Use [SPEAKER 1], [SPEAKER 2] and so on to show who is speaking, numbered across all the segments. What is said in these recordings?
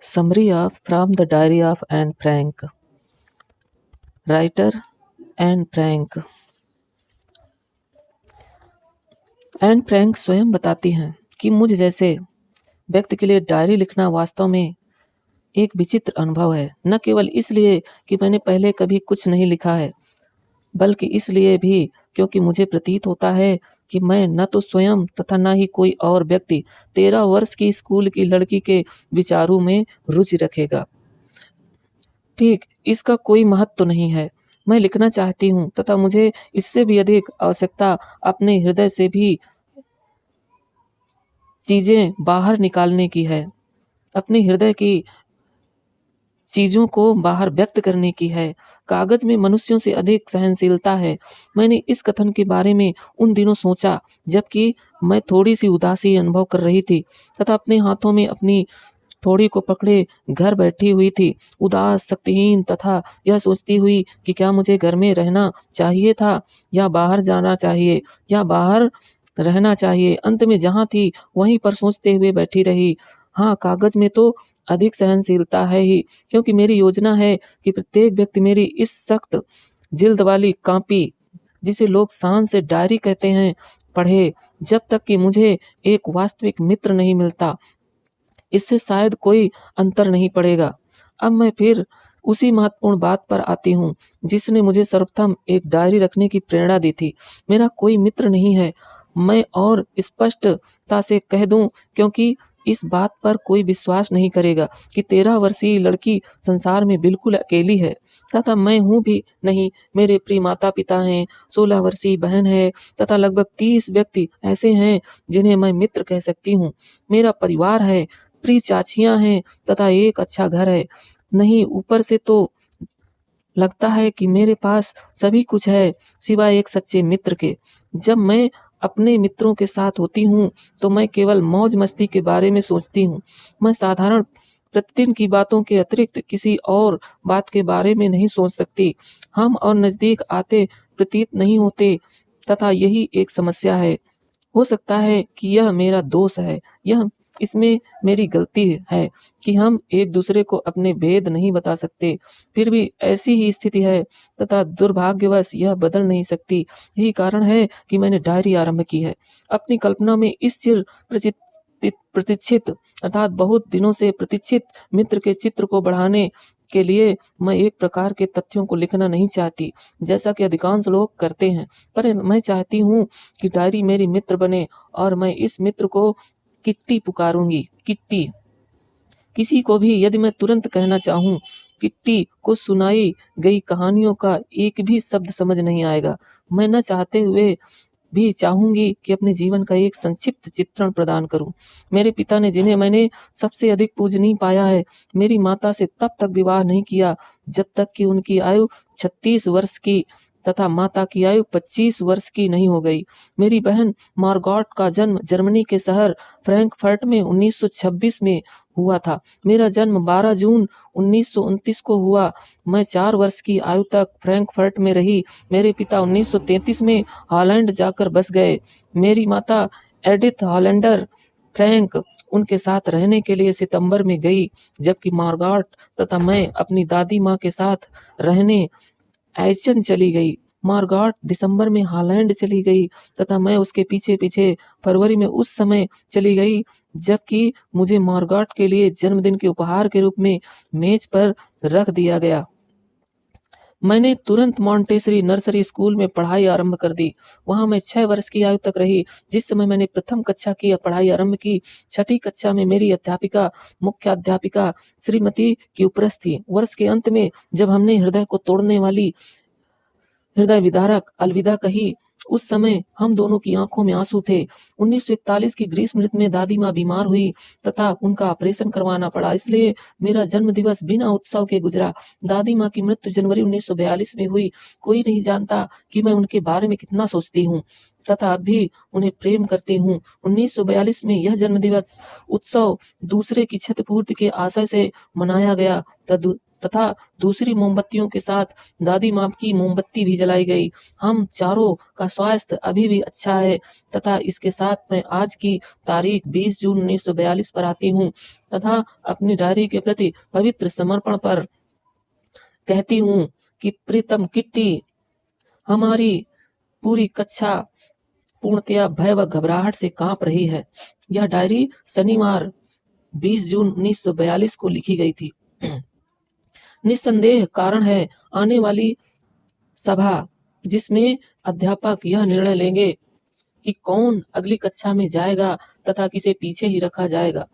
[SPEAKER 1] Summary of from the Diary of Anne Frank. Writer Anne Frank. Anne Frank स्वयं बताती हैं कि मुझ जैसे व्यक्ति के लिए डायरी लिखना वास्तव में एक विचित्र अनुभव है। न केवल इसलिए कि मैंने पहले कभी कुछ नहीं लिखा है, बल्कि इसलिए भी क्योंकि मुझे प्रतीत होता है कि मैं न तो स्वयं तथा न ही कोई और व्यक्ति 13 वर्ष की स्कूल की लड़की के विचारों में रुचि रखेगा। ठीक, इसका कोई महत्व तो नहीं है। मैं लिखना चाहती हूँ तथा मुझे इससे भी अधिक आवश्यकता अपने हृदय से भी चीजें बाहर निकालने की है, अपने हृदय की चीजों को बाहर व्यक्त करने की है। कागज में मनुष्यों से अधिक सहनशीलता है। मैंने इस कथन के बारे में उन दिनों सोचा जबकि मैं थोड़ी सी उदासी अनुभव कर रही थी तथा अपने हाथों में अपनी थोड़ी को पकड़े घर बैठी हुई थी, उदास, शक्तिहीन तथा यह सोचती हुई कि क्या मुझे घर में रहना चाहिए था या बाहर जाना चाहिए या बाहर रहना चाहिए। अंत में जहाँ थी वहीं पर सोचते हुए बैठी रही। हाँ, कागज में तो अधिक सहनशीलता है ही, क्योंकि मेरी योजना है कि प्रत्येक व्यक्ति मेरी इस सख्त जिल्द वाली कॉपी, जिसे लोग शान से डायरी कहते हैं, पढ़े, जब तक कि मुझे एक वास्तविक मित्र नहीं मिलता। इससे शायद कोई अंतर नहीं पड़ेगा। अब मैं फिर उसी महत्वपूर्ण बात पर आती हूँ जिसने मुझे सर्वप्रथम एक डायरी रखने की प्रेरणा दी थी। मेरा कोई मित्र नहीं है। मैं और स्पष्टता से कह दूं, क्योंकि इस बात पर कोई विश्वास नहीं करेगा कि 13 वर्षीय लड़की संसार में बिल्कुल अकेली है तथा मैं हूँ भी नहीं। मेरे प्रिय माता पिता हैं, 16 वर्षीय बहन है तथा लगभग 30 व्यक्ति ऐसे हैं जिन्हें मैं मित्र कह सकती हूँ। मेरा परिवार है, प्रिय चाचियां हैं तथा एक अच्छा घर है। नहीं, ऊपर से तो लगता है कि मेरे पास सभी कुछ है सिवाय एक सच्चे मित्र के। जब मैं अपने मित्रों के साथ होती हूँ तो मैं केवल मौज मस्ती के बारे में सोचती हूँ। मैं साधारण प्रतिदिन की बातों के अतिरिक्त किसी और बात के बारे में नहीं सोच सकती। हम और नजदीक आते प्रतीत नहीं होते तथा यही एक समस्या है। हो सकता है कि यह मेरा दोष है, यह इसमें मेरी गलती है कि हम एक दूसरे को अपने भेद नहीं बता सकते। फिर भी ऐसी ही स्थिति है तथा दुर्भाग्यवश यह बदल नहीं सकती। यही कारण है कि मैंने डायरी आरंभ की है। अपनी कल्पना में इस चिर प्रतीक्षित अर्थात बहुत दिनों से प्रतीक्षित मित्र के चित्र को बढ़ाने के लिए मैं एक प्रकार के तथ्यों को लिखना नहीं चाहती जैसा कि अधिकांश लोग करते हैं, पर मैं चाहती हूँ कि डायरी मेरी मित्र बने और मैं इस मित्र को किट्टी पुकारूंगी। किट्टी। किसी को भी यदि मैं तुरंत कहना चाहूँ किट्टी को सुनाई गई कहानियों का एक भी शब्द समझ नहीं आएगा। मैं न चाहते हुए भी चाहूंगी कि अपने जीवन का एक संक्षिप्त चित्रण प्रदान करूं। मेरे पिता ने, जिन्हें मैंने सबसे अधिक पूजनीय पाया है, मेरी माता से तब तक विवाह नहीं किया जब तक कि उनकी आयु 36 वर्ष की तथा माता की आयु 25 वर्ष की नहीं हो गई। मेरी बहन मार्गॉट का जन्म जर्मनी के शहर फ्रैंकफर्ट में 1926 में हुआ था। मेरा जन्म 12 जून 1929 को हुआ। मैं 4 वर्ष की आयु तक फ्रैंकफर्ट में रही। मेरे पिता 1933 में हॉलैंड जाकर बस गए। मेरी माता एडिथ हॉलैंडर फ्रैंक उनके साथ रहने के लिए सितंबर में गई, जबकि मार्गॉट तथा मैं अपनी दादी माँ के साथ रहने एचन चली गई। मार्गॉट दिसंबर में हॉलैंड चली गई तथा मैं उसके पीछे पीछे फरवरी में उस समय चली गई जबकि मुझे मार्गॉट के लिए जन्मदिन के उपहार के रूप में मेज पर रख दिया गया। मैंने तुरंत मॉन्टेसरी नर्सरी स्कूल में पढ़ाई आरंभ कर दी। वहां मैं 6 वर्ष की आयु तक रही। जिस समय मैंने प्रथम कक्षा की पढ़ाई आरंभ की, 6ठी कक्षा में मेरी अध्यापिका, मुख्य अध्यापिका श्रीमती क्यूप्रस थी। वर्ष के अंत में जब हमने हृदय को तोड़ने वाली हृदय विदारक अलविदा कही, उस समय हम दोनों की आंखों में आंसू थे। 1941 की ग्रीष्म ऋतु में दादी माँ बीमार हुई तथा उनका ऑपरेशन करवाना पड़ा, इसलिए मेरा जन्म दिवस बिना उत्सव के गुजरा। दादी माँ की मृत्यु जनवरी 1942 में हुई। कोई नहीं जानता कि मैं उनके बारे में कितना सोचती हूँ तथा अब भी उन्हें प्रेम करती हूँ। 1942 में यह जन्म दिवस उत्सव दूसरे की क्षतिपूर्ति के आशय से मनाया गया तथा दूसरी मोमबत्तियों के साथ दादी माँ की मोमबत्ती भी जलाई गई। हम चारों का स्वास्थ्य अभी भी अच्छा है तथा इसके साथ मैं आज की तारीख 20 जून 1942 पर आती हूँ तथा अपनी डायरी के प्रति पवित्र समर्पण पर कहती हूँ कि प्रीतम किट्टी, हमारी पूरी कक्षा पूर्णतया भय व घबराहट से कांप रही है। यह डायरी शनिवार 20 जून 1942 को लिखी गई थी। निस्संदेह कारण है आने वाली सभा जिसमें अध्यापक यह निर्णय लेंगे कि कौन अगली कक्षा में जाएगा तथा किसे पीछे ही रखा जाएगा।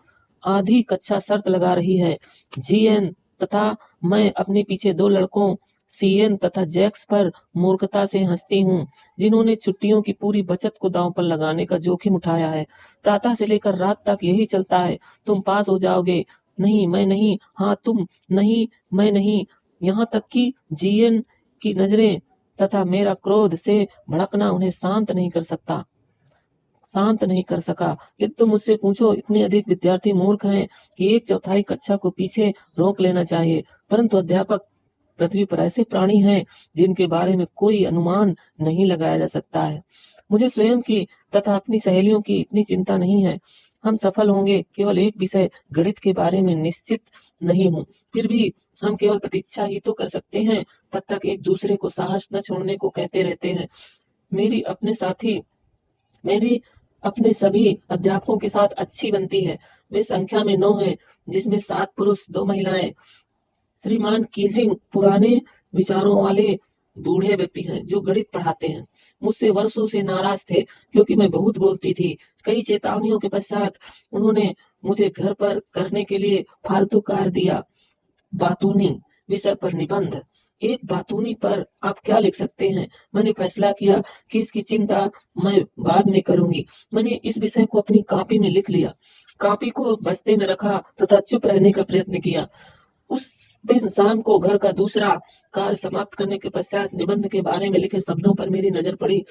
[SPEAKER 1] आधी कक्षा शर्त लगा रही है। जीएन तथा मैं अपने पीछे दो लड़कों सीएन तथा जैक्स पर मूर्खता से हंसती हूँ, जिन्होंने छुट्टियों की पूरी बचत को दांव पर लगाने का जोखिम उठाया है। प्रातः से लेकर रात तक यही चलता है। तुम पास हो जाओगे, नहीं मैं नहीं, हाँ तुम नहीं मैं नहीं। यहाँ तक कि जीएन की नजरें तथा मेरा क्रोध से भड़कना उन्हें शांत नहीं कर सका। यदि तुम मुझसे पूछो, इतने अधिक विद्यार्थी मूर्ख हैं कि 1/4 कक्षा को पीछे रोक लेना चाहिए, परंतु अध्यापक पृथ्वी पर ऐसे प्राणी हैं जिनके बारे में कोई अनुमान नहीं लगाया जा सकता है। मुझे स्वयं की तथा अपनी सहेलियों की इतनी चिंता नहीं है। हम सफल होंगे, केवल एक विषय गणित के बारे में निश्चित नहीं हूँ। फिर भी हम केवल प्रतीक्षा ही तो कर सकते हैं। तब तक एक दूसरे को साहस न छोड़ने को कहते रहते हैं। मेरी अपने सभी अध्यापकों के साथ अच्छी बनती है। वे संख्या में 9 हैं, जिसमें 7 पुरुष 2 महिलाएं। श्रीमान कीजिंग पुराने विचारों वाले बूढ़े व्यक्ति हैं जो गणित पढ़ाते हैं। मुझसे वर्षों से नाराज थे क्योंकि मैं बहुत बोलती थी। कई चेतावनियों के पश्चात उन्होंने मुझे घर पर करने के लिए फालतू कार्य दिया। बातूनी विषय पर निबंध। एक बातूनी पर आप क्या लिख सकते हैं? मैंने फैसला किया कि इसकी चिंता मैं बाद में करूंगी। मैंने इस विषय को अपनी कॉपी में लिख लिया, कॉपी को बस्ते में रखा तथा चुप रहने का प्रयत्न किया। उस दिन शाम को घर का दूसरा कार्य समाप्त करने के पश्चात निबंध के बारे में लिखे शब्दों पर मेरी नजर पड़ी।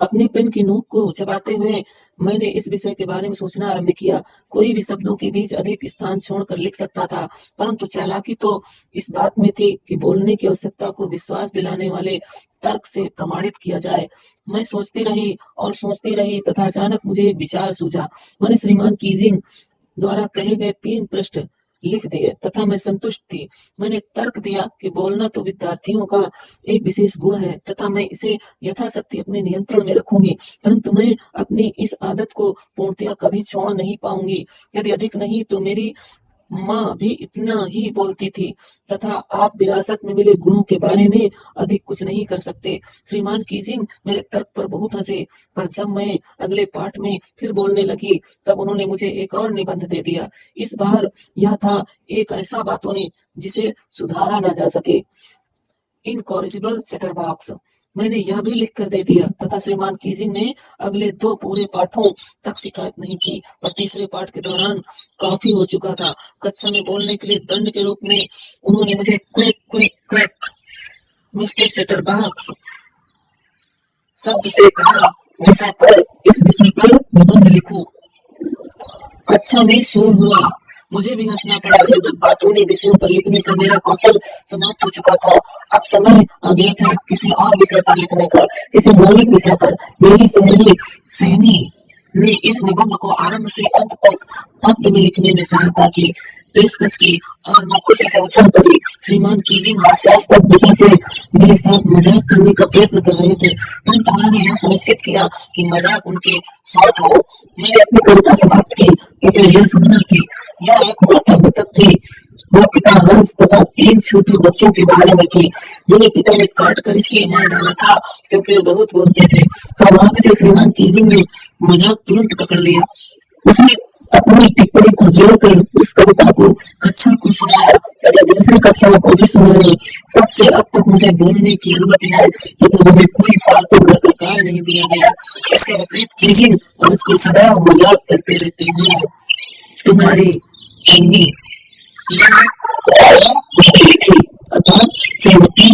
[SPEAKER 1] अपनी पेन की नोक को चबाते हुए मैंने इस विषय के बारे में सोचना आरंभ किया। कोई भी शब्दों के बीच अधिक स्थान छोड़कर लिख सकता था, परंतु चालाकी तो इस बात में थी कि बोलने की आवश्यकता को विश्वास दिलाने वाले तर्क से प्रमाणित किया जाए। मैं सोचती रही तथा अचानक मुझे एक विचार सूझा। मैंने श्रीमान कीजिंग द्वारा कहे गए 3 पृष्ठ लिख दिए तथा मैं संतुष्ट थी। मैंने तर्क दिया कि बोलना तो विद्यार्थियों का एक विशेष गुण है तथा मैं इसे यथाशक्ति अपने नियंत्रण में रखूंगी, परंतु मैं अपनी इस आदत को पूर्णतया कभी छोड़ नहीं पाऊंगी। यदि अधिक नहीं तो मेरी माँ भी इतना ही बोलती थी तथा आप विरासत में मिले गुणों के बारे में अधिक कुछ नहीं कर सकते। श्रीमान कीजिंग मेरे तर्क पर बहुत हंसे, पर जब मैं अगले पाठ में फिर बोलने लगी तब उन्होंने मुझे एक और निबंध दे दिया। इस बार यह था एक ऐसा बातूनी जिसे सुधारा न जा सके। Incorrigible chatterbox. मैंने यह भी लिख कर दे दिया तथा श्रीमान कीजिंग ने अगले 2 पूरे पाठों तक शिकायत नहीं की, पर तीसरे पाठ के दौरान काफी हो चुका था। कक्षा में बोलने के लिए दंड के रूप में उन्होंने मुझे क्विक मिस्टर चैटरबॉक्स शब्द से कहा, इस विषय पर निबंध लिखो। कक्षा में शोर हुआ। मुझे भी हंसना पड़ा। यदि बातूनी विषयों पर लिखने का मेरा कौशल समाप्त हो चुका था, अब समय आ गया था किसी और विषय पर लिखने का, किसी मौलिक विषय पर। मेरी सहेली सैनी ने इस निबंध को आरंभ से अंत तक पद्य में लिखने में सहायता की, पेशकश की और मैं खुशी से उछल पड़ी। श्रीमान कीजिंग हास्यास्पद विषय से मेरे साथ मजाक करने का प्रयत्न कर रहे थे, परंतु मैंने यह सुनिश्चित किया कि मजाक उनके साथ हो। मैंने अपनी कविता समाप्त की क्योंकि यह सुंदर थी। यह एक माता बतख थी। वो पिता हंस तथा 3 छोटे बच्चों के बारे में थी जिन्हें पिता ने काट कर इसलिए मार डाला था क्योंकि वे बहुत बोलते थे। सौभाग्य से श्रीमान कीजिंग ने मजाक तुरंत पकड़ लिया। उसने अपनी टिप्पणी को जोड़कर उस कविता को कक्षा को सुनाया तथा दूसरी कक्षाओं को भी सुनाई। तब से अब तक मुझे बोलने की अनुमति है तथा मुझे कोई फालतू घर का कार्य नहीं दिया गया। इसके विपरीत कीजिंग और इसको सदैव मजाक करते रहते हैं। तुम्हारी एंडी अर्थात श्रीमती